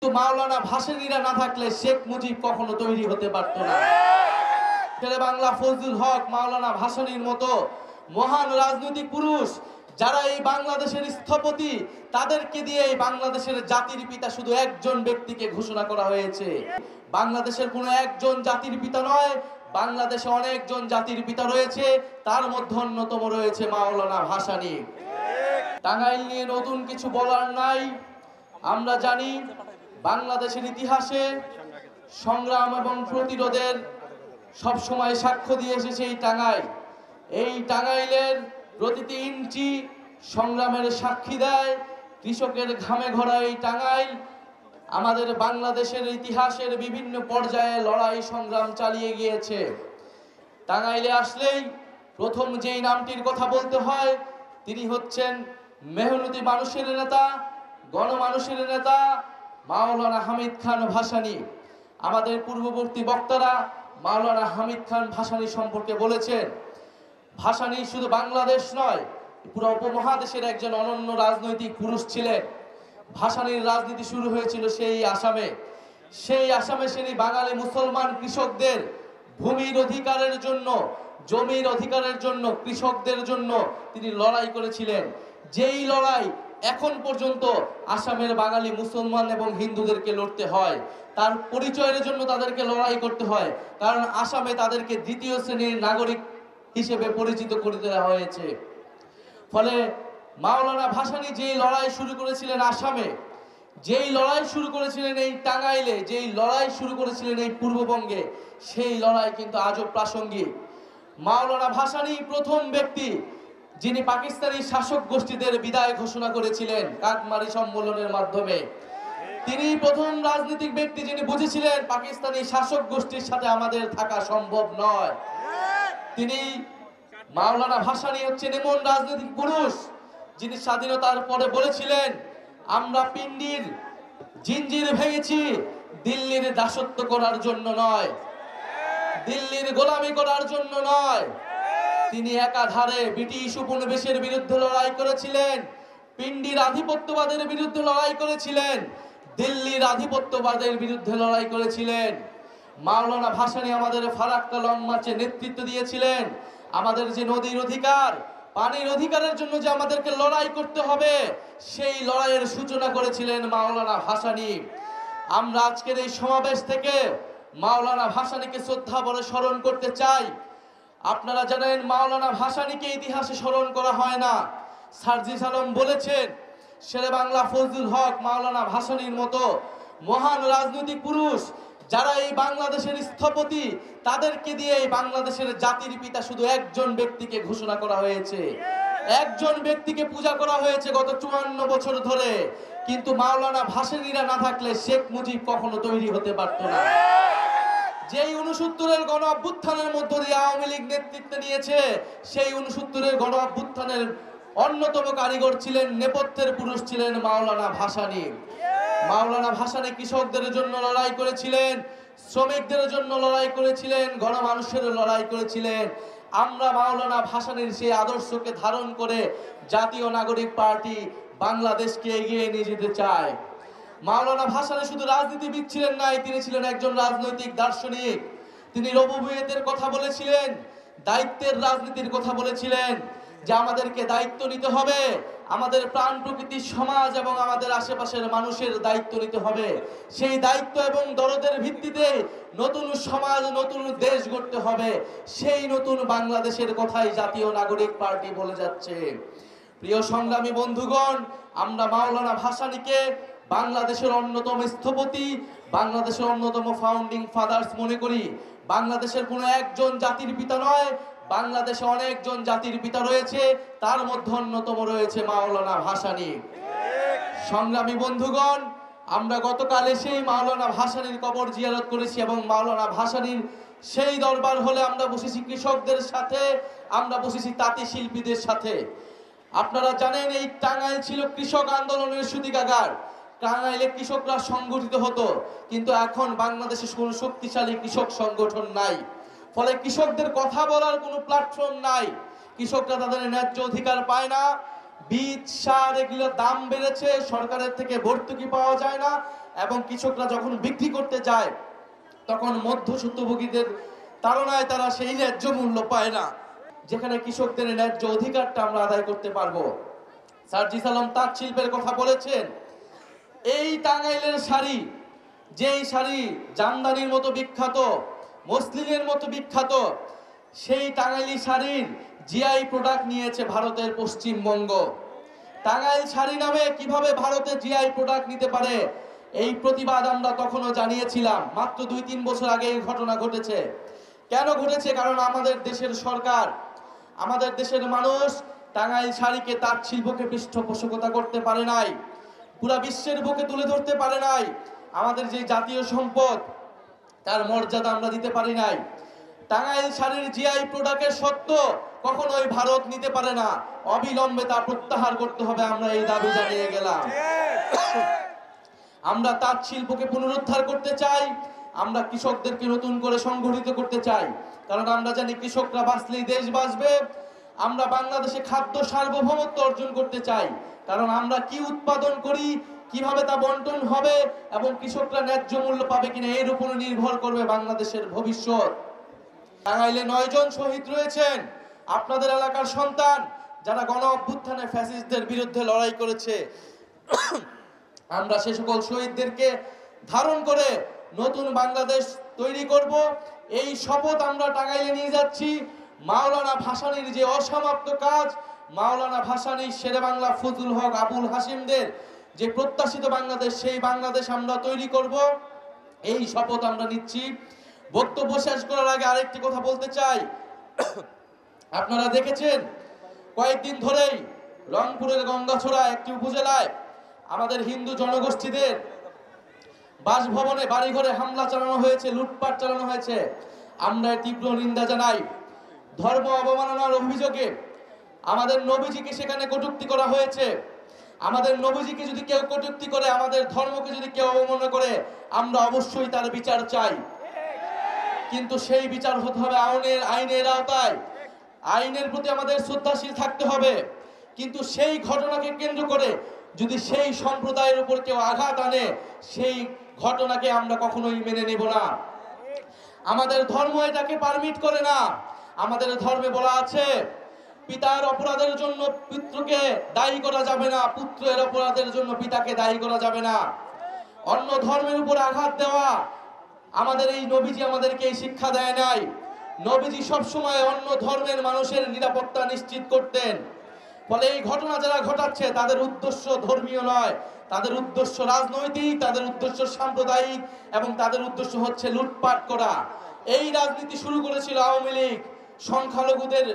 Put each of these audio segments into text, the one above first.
কিন্তু মাওলানা ভাসানীরা না থাকলে শেখ মুজিব কখনো তৈরি হতে পারতো না। শেরে বাংলা ফজলুল হক, মাওলানা ভাসানীর মতো মহান রাজনৈতিক পুরুষ যারা এই বাংলাদেশের স্থপতি, তাদেরকে দিয়ে এই বাংলাদেশের জাতির পিতা শুধু একজন ব্যক্তিকে ঘোষণা করা হয়েছে। বাংলাদেশের কোনো একজন জাতির পিতা নয়, বাংলাদেশে অনেকজন জাতির পিতা রয়েছে, তার মধ্যে অন্যতম রয়েছে মাওলানা ভাসানী। টাঙ্গাইল নিয়ে নতুন কিছু বলার নাই। আমরা জানি বাংলাদেশের ইতিহাসে সংগ্রাম এবং প্রতিরোধের সবসময় সাক্ষ্য দিয়ে এসেছে এই টাঙ্গাইল। এই টাঙ্গাইলের প্রতিটি ইঞ্চি সংগ্রামের সাক্ষী দেয়। কৃষকের ঘামে ভরা এই টাঙ্গাইল আমাদের বাংলাদেশের ইতিহাসের বিভিন্ন পর্যায়ে লড়াই সংগ্রাম চালিয়ে গিয়েছে। টাঙ্গাইলে আসলেই প্রথম যেই নামটির কথা বলতে হয়, তিনি হচ্ছেন মেহনতি মানুষের নেতা, গণমানুষের নেতা মাওলানা হামিদ খান ভাসানী। আমাদের পূর্ববর্তী বক্তারা মাওলানা হামিদ খান ভাসানী সম্পর্কে বলেছেন, ভাসানী শুধু বাংলাদেশ নয়, পুরো উপমহাদেশের একজন অনন্য রাজনৈতিক পুরুষ ছিলেন। ভাসানীর রাজনীতি শুরু হয়েছিল সেই আসামে। সেই আসামে তিনি বাঙালি মুসলমান কৃষকদের ভূমির অধিকারের জন্য, জমির অধিকারের জন্য, কৃষকদের জন্য তিনি লড়াই করেছিলেন। যেই লড়াই এখন পর্যন্ত আসামের বাঙালি মুসলমান এবং হিন্দুদেরকে লড়তে হয়, তার পরিচয়ের জন্য তাদেরকে লড়াই করতে হয়, কারণ আসামে তাদেরকে দ্বিতীয় শ্রেণীর নাগরিক হিসেবে পরিচিত করে দেওয়া হয়েছে। ফলে মাওলানা ভাসানী যেই লড়াই শুরু করেছিলেন আসামে, যেই লড়াই শুরু করেছিলেন এই টাঙ্গাইলে, যেই লড়াই শুরু করেছিলেন এই পূর্ববঙ্গে, সেই লড়াই কিন্তু আজও প্রাসঙ্গিক। মাওলানা ভাসানী প্রথম ব্যক্তি যিনি পাকিস্তানি শাসক গোষ্ঠীদের বিদায় ঘোষণা করেছিলেন কাকমারি সম্মেলনের মাধ্যমে। তিনি প্রথম রাজনৈতিক ব্যক্তি যিনি বুঝেছিলেন পাকিস্তানি শাসক গোষ্ঠীর সাথে আমাদের থাকা সম্ভব নয়। তিনি মাওলানা ভাসানী হচ্ছেন এমন রাজনৈতিক পুরুষ যিনি স্বাধীনতার পরে বলেছিলেন, আমরা পিন্ডির জিঞ্জির ভেঙেছি দিল্লির দাসত্ব করার জন্য নয়, দিল্লির গোলামি করার জন্য নয়। তিনি একাধারে ব্রিটিশ উপনিবেশের বিরুদ্ধে লড়াই করেছিলেন, পিন্ডির আধিপত্যবাদের বিরুদ্ধে লড়াই করেছিলেন, দিল্লির আধিপত্যবাদের বিরুদ্ধে লড়াই করেছিলেন। মাওলানা ভাসানী আমাদের ফারাক্কা লং মার্চে নেতৃত্ব দিয়েছিলেন। আমাদের যে নদীর অধিকার, পানির অধিকারের জন্য যে আমাদেরকে লড়াই করতে হবে, সেই লড়াইয়ের সূচনা করেছিলেন মাওলানা ভাসানী। আমরা আজকের এই সমাবেশ থেকে মাওলানা ভাসানীকে শ্রদ্ধা ভরে স্মরণ করতে চাই। আপনারা জানেন মাওলানা ভাসানীকে ইতিহাসে স্মরণ করা হয় না। সার্জিস আলম বলেছেন, শেরে বাংলা ফজলুল হক, মাওলানা ভাসানীর মতো মহান রাজনৈতিক পুরুষ যারা এই বাংলাদেশের স্থপতি, তাদেরকে দিয়ে এই বাংলাদেশের জাতির পিতা শুধু একজন ব্যক্তিকে ঘোষণা করা হয়েছে, একজন ব্যক্তিকে পূজা করা হয়েছে গত 54 বছর ধরে। কিন্তু মাওলানা ভাসানীরা না থাকলে শেখ মুজিব কখনো তৈরি হতে পারতো না। যেই 69-এর গণ অভ্যুত্থানের মধ্য দিয়ে আওয়ামী লীগ নেতৃত্ব নিয়েছে, সেই 69-এর গণ অভ্যুত্থানের অন্যতম কারিগর ছিলেন, নেপথ্যের পুরুষ ছিলেন মাওলানা ভাসানী। মাওলানা ভাসানী কৃষকদের জন্য লড়াই করেছিলেন, শ্রমিকদের জন্য লড়াই করেছিলেন, গণমানুষের লড়াই করেছিলেন। আমরা মাওলানা ভাসানীর সেই আদর্শকে ধারণ করে জাতীয় নাগরিক পার্টি বাংলাদেশকে এগিয়ে নিয়ে যেতে চায়। মাওলানা ভাসানী শুধু রাজনীতিবিদ ছিলেন নাই, তিনি ছিলেন একজন রাজনৈতিক দার্শনিক। তিনি রবুবিয়তের কথা বলেছিলেন, দায়িত্বের রাজনীতির কথা বলেছিলেন, যে আমাদেরকে দায়িত্ব নিতে হবে, আমাদের প্রাণ প্রকৃতির সমাজ এবং আমাদের আশেপাশের মানুষের দায়িত্ব নিতে হবে। সেই দায়িত্ব এবং দরদের ভিত্তিতে নতুন সমাজ, নতুন দেশ গড়তে হবে। সেই নতুন বাংলাদেশের কথাই জাতীয় নাগরিক পার্টি বলে যাচ্ছে। প্রিয় সংগ্রামী বন্ধুগণ, আমরা মাওলানা ভাসানীকে বাংলাদেশের অন্যতম স্থপতি, বাংলাদেশের অন্যতম ফাউন্ডিং ফাদার্স মনে করি। বাংলাদেশের কোনো একজন জাতির পিতা নয়, বাংলাদেশে অনেকজন জাতির পিতা রয়েছে, তার মধ্যে অন্যতম রয়েছে মাওলানা ভাসানী। সংগ্রামী বন্ধুগণ, আমরা গতকাল এসেই মাওলানা ভাসানীর কবর জিয়ারত করেছি এবং মাওলানা ভাসানীর সেই দরবার হলে আমরা বসেছি কৃষকদের সাথে, আমরা বসেছি তাঁতি শিল্পীদের সাথে। আপনারা জানেন এই টাঙ্গাইল ছিল কৃষক আন্দোলনের সূতিকাগার। টাঙ্গাইলে কৃষকরা সংগঠিত হতো, কিন্তু এখন বাংলাদেশে কোনো শক্তিশালী কৃষক সংগঠন নাই। ফলে কৃষকদের কথা বলার কোনো প্ল্যাটফর্ম নাই। কৃষকরা তাদের ন্যায্য অধিকার পায় না। বীজ, সার এগুলোর দাম বেড়েছে, সরকারের থেকে ভর্তুকি পাওয়া যায় না। এবং কৃষকরা যখন বিক্রি করতে যায় তখন মধ্যস্বত্বভোগীদের তাড়নায় তারা সেই ন্যায্য মূল্য পায় না, যেখানে কৃষকদের ন্যায্য অধিকারটা আমরা আদায় করতে পারবো। সার্জিস আলম তাঁত শিল্পের কথা বলেছেন। এই টাঙ্গাইলের শাড়ি, যেই শাড়ি জামদানির মতো বিখ্যাত, মসলিনের মতো বিখ্যাত, সেই টাঙ্গাইলি শাড়ির জিআই প্রোডাক্ট নিয়েছে ভারতের পশ্চিমবঙ্গ। টাঙ্গাইল শাড়ি নামে কিভাবে ভারতে জিআই প্রোডাক্ট নিতে পারে, এই প্রতিবাদ আমরা তখনও জানিয়েছিলাম। মাত্র 2-3 বছর আগে এই ঘটনা ঘটেছে। কেন ঘটেছে? কারণ আমাদের দেশের সরকার, আমাদের দেশের মানুষ টাঙ্গাইল শাড়িকে, তাঁত শিল্পকে পৃষ্ঠপোষকতা করতে পারে নাই, পুরা বিশ্বের বুকে তুলে ধরতে পারে নাই। আমাদের যে জাতীয় সম্পদ, তার মর্যাদা আমরা দিতে পারি নাই। টাঙ্গাইল শাড়ির জিআই প্রোডাক্টের সত্য কখনোই ভারত নিতে পারে না, অবিলম্বে তা প্রত্যাহার করতে হবে, আমরা এই দাবি জানিয়ে গেলাম। আমরা তাঁত শিল্পকে পুনরুদ্ধার করতে চাই, আমরা কৃষকদেরকে নতুন করে সংগঠিত করতে চাই, কারণ আমরা জানি কৃষকরা বাঁচলেই দেশ বাঁচবে। আমরা বাংলাদেশে খাদ্য সার্বভৌমত্ব অর্জন করতে চাই, কারণ আমরা কি উৎপাদন করি, কিভাবে তা বন্টন হবে এবং কৃষকরা ন্যায্য মূল্য পাবে কিনা, এর উপর নির্ভর করবে বাংলাদেশের ভবিষ্যৎ। টাঙ্গাইলে 9 জন শহীদ রয়েছেন, আপনাদের এলাকার সন্তান, যারা গণ অভ্যুত্থানে ফ্যাসিস্টদের বিরুদ্ধে লড়াই করেছে। আমরা সে সকল শহীদদেরকে ধারণ করে নতুন বাংলাদেশ তৈরি করব, এই শপথ আমরা টাঙ্গাইলে নিয়ে যাচ্ছি। মাওলানা ভাসানীর যে অসমাপ্ত কাজ, মাওলানা ভাসানী, শেরেবাংলা ফজলুল হক, আবুল হাশিমদের যে প্রত্যাশিত বাংলাদেশ, সেই বাংলাদেশ আমরা তৈরি করব, এই শপথ আমরা নিচ্ছি। বক্তব্য শেষ করার আগে আরেকটি কথা বলতে চাই। আপনারা দেখেছেন কয়েকদিন ধরেই রংপুরের গঙ্গাছড়া একটি উপজেলায় আমাদের হিন্দু জনগোষ্ঠীদের বাসভবনে, বাড়িঘরে হামলা চালানো হয়েছে, লুটপাট চালানো হয়েছে। আমরা তীব্র নিন্দা জানাই। ধর্ম অবমাননার অভিযোগে আমাদের নবীজিকে সেখানে কটূক্তি করা হয়েছে। আমাদের নবীজিকে যদি কেউ কটূক্তি করে, আমাদের ধর্মকে যদি কেউ অবমাননা করে, আমরা অবশ্যই তার বিচার চাই, কিন্তু সেই বিচার হতে হবে আইনের আওতায়। আইনের প্রতি আমাদের শ্রদ্ধাশীল থাকতে হবে, কিন্তু সেই ঘটনাকে কেন্দ্র করে যদি সেই সম্প্রদায়ের উপর কেউ আঘাত আনে, সেই ঘটনাকে আমরা কখনোই মেনে নেব না। আমাদের ধর্ম এটাকে পারমিট করে না। আমাদের ধর্মে বলা আছে, পিতার অপরাধের জন্য পুত্রকে দায়ী করা যাবে না, পুত্রের অপরাধের জন্য পিতাকে দায়ী করা যাবে না। অন্য ধর্মের উপর আঘাত দেওয়া, আমাদের এই নবীজি আমাদেরকে এই শিক্ষা দেয় নাই। নবীজি সবসময় অন্য ধর্মের মানুষের নিরাপত্তা নিশ্চিত করতেন। ফলে এই ঘটনা যারা ঘটাচ্ছে, তাদের উদ্দেশ্য ধর্মীয় নয়, তাদের উদ্দেশ্য রাজনৈতিক, তাদের উদ্দেশ্য সাম্প্রদায়িক, এবং তাদের উদ্দেশ্য হচ্ছে লুটপাট করা। এই রাজনীতি শুরু করেছিল আওয়ামী লীগ, সংখ্যালঘুদের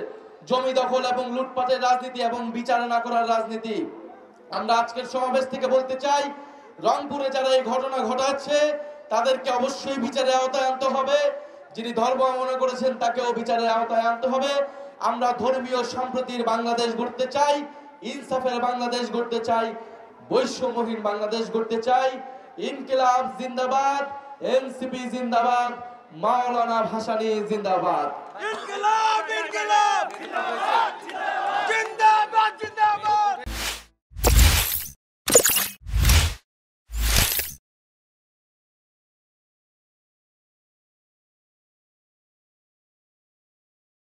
জমি দখল এবং লুটপাটের রাজনীতি এবং বিচার না করার রাজনীতি। আমরা আজকের সমাবেশ থেকে বলতে চাই, রংপুরে যারা এই ঘটনা ঘটাচ্ছে, তাদেরকে অবশ্যই বিচারের আওতায় আনতে হবে। যিনি ধর্ম অবমাননা করেছেন, তাকেও বিচারের আওতায় আনতে হবে। আমরা ধর্মীয় সম্প্রীতির বাংলাদেশ গড়তে চাই, ইনসাফের বাংলাদেশ গড়তে চাই, বৈষম্যহীন বাংলাদেশ গড়তে চাই। ইনকিলাব জিন্দাবাদ, এনসিপি জিন্দাবাদ, মাওলানা ভাসানী জিন্দাবাদ। ইনকিলাব ইনকিলাব জিন্দাবাদ।